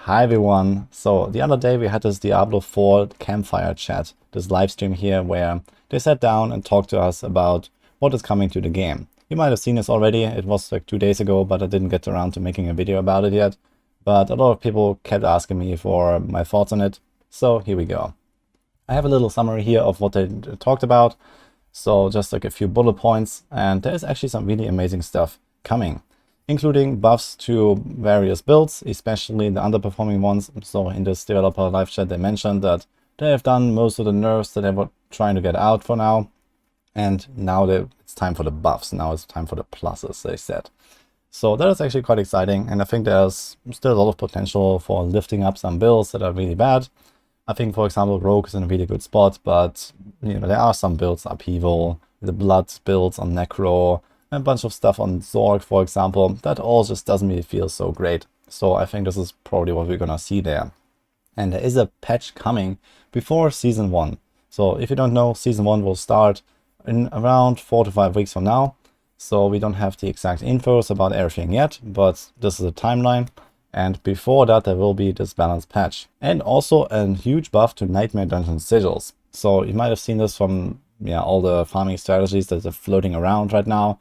Hi everyone. So the other day we had this Diablo 4 Campfire chat, this live stream here where they sat down and talked to us about what is coming to the game. You might have seen this already. It was like 2 days ago, but I didn't get around to making a video about it yet. But a lot of people kept asking me for my thoughts on it. So here we go. I have a little summary here of what they talked about. So just like a few bullet points, and there's actually some really amazing stuff coming, including buffs to various builds, especially the underperforming ones. So in this developer live chat, they mentioned that they have done most of the nerfs that they were trying to get out for now. And now it's time for the buffs. Now it's time for the pluses, they said. So that is actually quite exciting. And I think there's still a lot of potential for lifting up some builds that are really bad. I think, for example, Rogue is in a really good spot, but there are some builds, Upheaval, the Blood builds on Necro, a bunch of stuff on Zorg, for example, that all just doesn't really feel so great. So I think this is probably what we're gonna see there. And there is a patch coming before Season 1. So if you don't know, Season 1 will start in around 4 to 5 weeks from now. So we don't have the exact infos about everything yet, but this is a timeline. And before that, there will be this balance patch. And also a huge buff to Nightmare Dungeon Sigils. So you might have seen this from all the farming strategies that are floating around right now.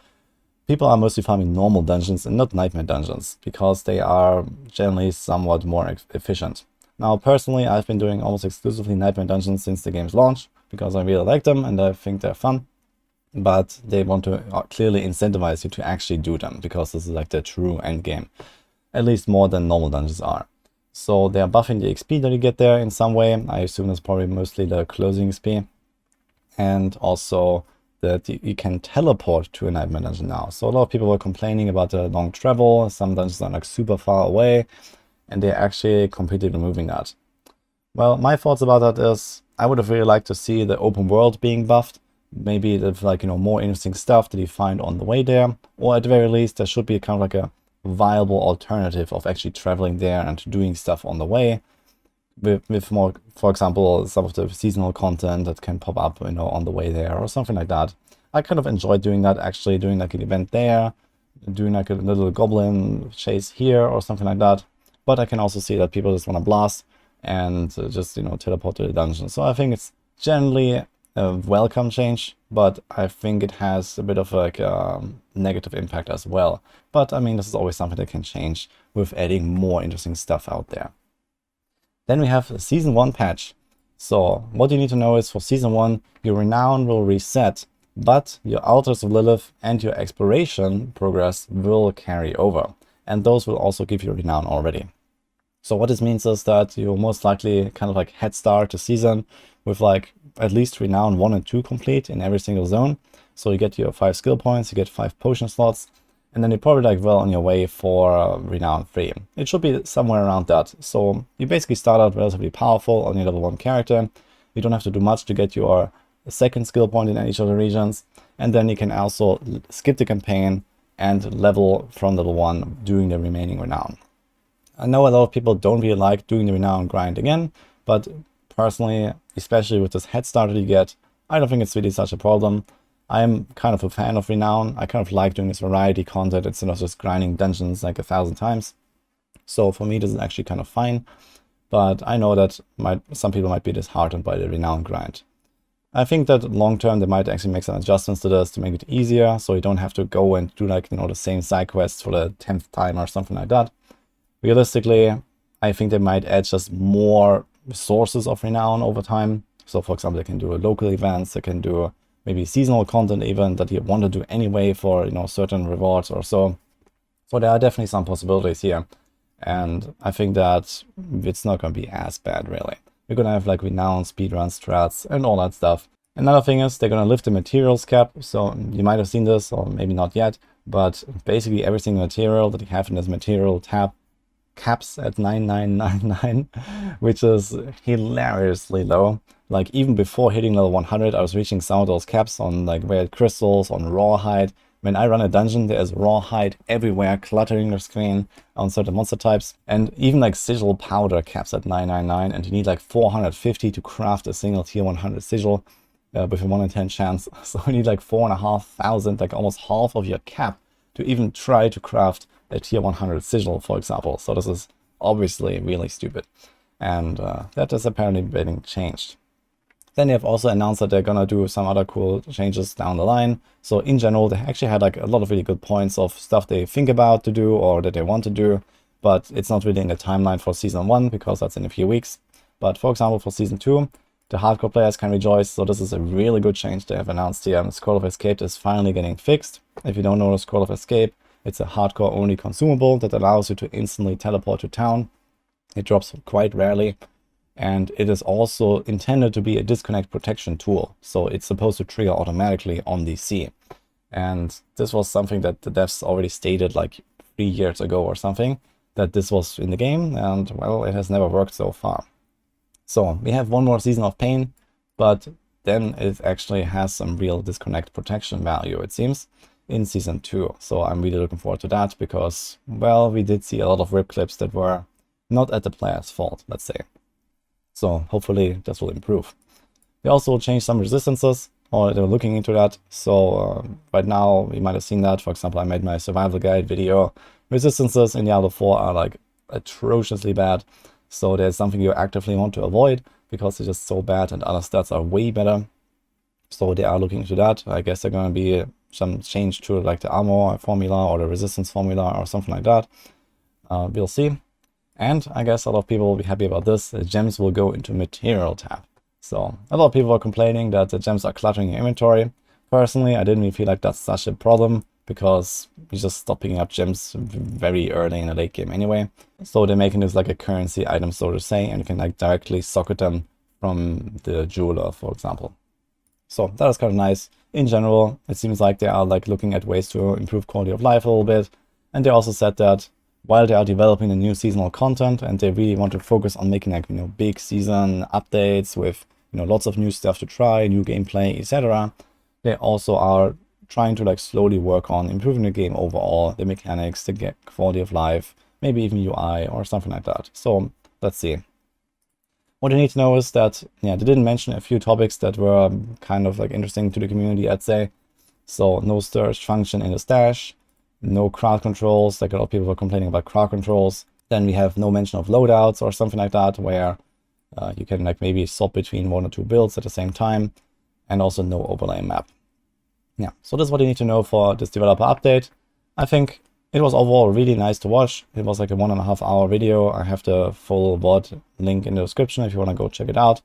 People are mostly farming normal dungeons and not nightmare dungeons, because they are generally somewhat more efficient. Now, personally, I've been doing almost exclusively nightmare dungeons since the game's launch, because I really like them and I think they're fun. But they want to clearly incentivize you to actually do them, because this is like the true end game, at least more than normal dungeons are. So they are buffing the XP that you get there in some way. I assume it's probably mostly the closing XP. And also that you can teleport to a nightmare dungeon now. So a lot of people were complaining about the long travel. Some dungeons are like super far away, and they're actually completely removing that. Well, my thoughts about that is I would have really liked to see the open world being buffed. Maybe with more interesting stuff that you find on the way there, or at the very least there should be kind of like a viable alternative of actually traveling there and doing stuff on the way. With more, for example, some of the seasonal content that can pop up, on the way there or something like that. I kind of enjoyed doing that, actually, doing like an event there, doing like a little goblin chase here or something like that. But I can also see that people just want to blast and just, teleport to the dungeon. So I think it's generally a welcome change, but I think it has a bit of like a negative impact as well. But I mean, this is always something that can change with adding more interesting stuff out there. Then we have the Season 1 patch. So what you need to know is for Season 1, your Renown will reset, but your Altars of Lilith and your Exploration progress will carry over. And those will also give you Renown already. So what this means is that you'll most likely kind of like head start the season with like at least Renown 1 and 2 complete in every single zone. So you get your 5 skill points, you get 5 potion slots, and then you're probably like well on your way for Renown 3. It should be somewhere around that. So you basically start out relatively powerful on your level 1 character. You don't have to do much to get your second skill point in each of the regions. And then you can also skip the campaign and level from level 1 doing the remaining Renown. I know a lot of people don't really like doing the Renown grind again, but personally, especially with this head start that you get, I don't think it's really such a problem. I'm kind of a fan of Renown. I kind of like doing this variety content instead of just grinding dungeons like 1,000 times. So for me, this is actually kind of fine. But I know that some people might be disheartened by the Renown grind. I think that long term, they might actually make some adjustments to this to make it easier, so you don't have to go and do like, the same side quests for the 10th time or something like that. Realistically, I think they might add just more sources of Renown over time. So for example, they can do local events, they can do maybe seasonal content even that you want to do anyway for certain rewards or so. So there are definitely some possibilities here. And I think that it's not going to be as bad, really. We're going to have like Renown, speedrun strats, and all that stuff. Another thing is they're going to lift the materials cap. So you might have seen this, or maybe not yet, but basically every single material that you have in this material tab caps at 9999, which is hilariously low. Like even before hitting level 100, I was reaching some of those caps on like rare crystals, on rawhide. When I run a dungeon, there's rawhide everywhere, cluttering the screen on certain monster types. And even like sigil powder caps at 999, and you need like 450 to craft a single tier 100 sigil with a 1 in 10 chance. So you need like 4,500, like almost half of your cap to even try to craft a tier 100 sigil, for example. So this is obviously really stupid. And that is apparently getting changed. Then they have also announced that they're gonna do some other cool changes down the line. So in general, they actually had like a lot of really good points of stuff they think about to do or that they want to do, but it's not really in the timeline for Season 1 because that's in a few weeks. But for example, for Season 2, the hardcore players can rejoice. So this is a really good change they have announced here. Scroll of Escape is finally getting fixed. If you don't know the Scroll of Escape, it's a hardcore only consumable that allows you to instantly teleport to town. It drops quite rarely. And it is also intended to be a disconnect protection tool. So it's supposed to trigger automatically on DC. And this was something that the devs already stated like 3 years ago or something, that this was in the game. And well, it has never worked so far. So we have one more season of pain, but then it actually has some real disconnect protection value, it seems, in Season 2. So I'm really looking forward to that because, well, we did see a lot of rip clips that were not at the player's fault, let's say. So hopefully this will improve. They also changed some resistances, or they're looking into that. So right now you might have seen that. For example, I made my survival guide video. Resistances in Diablo 4 are like atrociously bad. So there's something you actively want to avoid because it's just so bad and other stats are way better. So they are looking into that. I guess they're going to be some change to like the armor formula or the resistance formula or something like that. We'll see. And I guess a lot of people will be happy about this. The gems will go into material tab. So a lot of people are complaining that the gems are cluttering your inventory. Personally, I didn't really feel like that's such a problem because you just stop picking up gems very early in the late game anyway. So they're making this like a currency item, so to say, and you can like directly socket them from the jeweler, for example. So that is kind of nice. In general, it seems like they are like looking at ways to improve quality of life a little bit. And they also said that while they are developing the new seasonal content and they really want to focus on making like, big season updates with, lots of new stuff to try, new gameplay, etc. They also are trying to like slowly work on improving the game overall, the mechanics, the quality of life, maybe even UI or something like that. So let's see. What you need to know is that, they didn't mention a few topics that were kind of like interesting to the community, I'd say. So no storage function in the stash. No crowd controls, like a lot of people were complaining about crowd controls. Then we have no mention of loadouts or something like that, where you can like maybe swap between 1 or 2 builds at the same time, and also no overlay map. Yeah, so this is what you need to know for this developer update. I think it was overall really nice to watch. It was like a 1.5 hour video. I have the full VOD link in the description if you want to go check it out.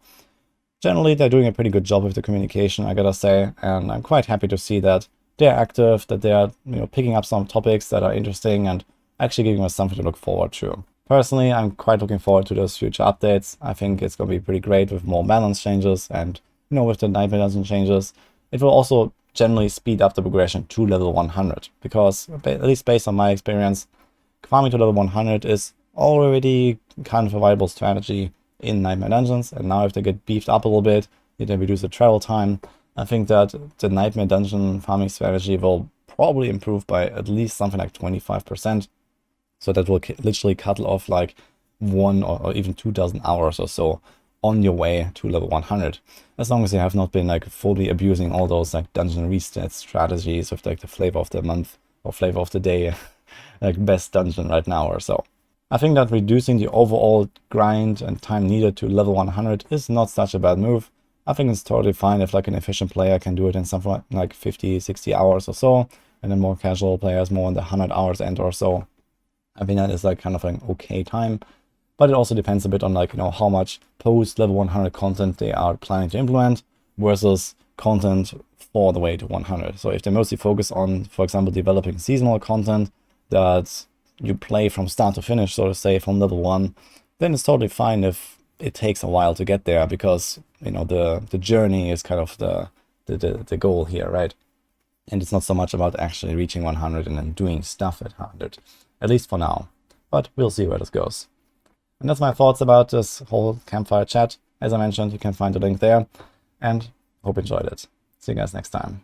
Generally, they're doing a pretty good job with the communication, I gotta say, and I'm quite happy to see that they're active, that they're picking up some topics that are interesting and actually giving us something to look forward to. Personally, I'm quite looking forward to those future updates. I think it's going to be pretty great with more balance changes and with the Nightmare Dungeon changes. It will also generally speed up the progression to level 100 because, at least based on my experience, farming to level 100 is already kind of a viable strategy in Nightmare Dungeons, and now if they get beefed up a little bit, they reduce the travel time. I think that the Nightmare Dungeon farming strategy will probably improve by at least something like 25%. So that will literally cut off like 1 or even 2 dozen hours or so on your way to level 100. As long as you have not been like fully abusing all those like dungeon reset strategies with like the flavor of the month or flavor of the day, like best dungeon right now or so. I think that reducing the overall grind and time needed to level 100 is not such a bad move. I think it's totally fine if like an efficient player can do it in something like 50, 60 hours or so, and then more casual players more in the 100 hours end or so. I think that is like kind of an okay time, but it also depends a bit on like, how much post level 100 content they are planning to implement versus content for the way to 100. So if they mostly focus on, for example, developing seasonal content that you play from start to finish, so to say, from level 1, then it's totally fine if it takes a while to get there because, the journey is kind of the goal here, right? And it's not so much about actually reaching 100 and then doing stuff at 100, at least for now. But we'll see where this goes. And that's my thoughts about this whole Campfire chat. As I mentioned, you can find the link there, and hope you enjoyed it. See you guys next time.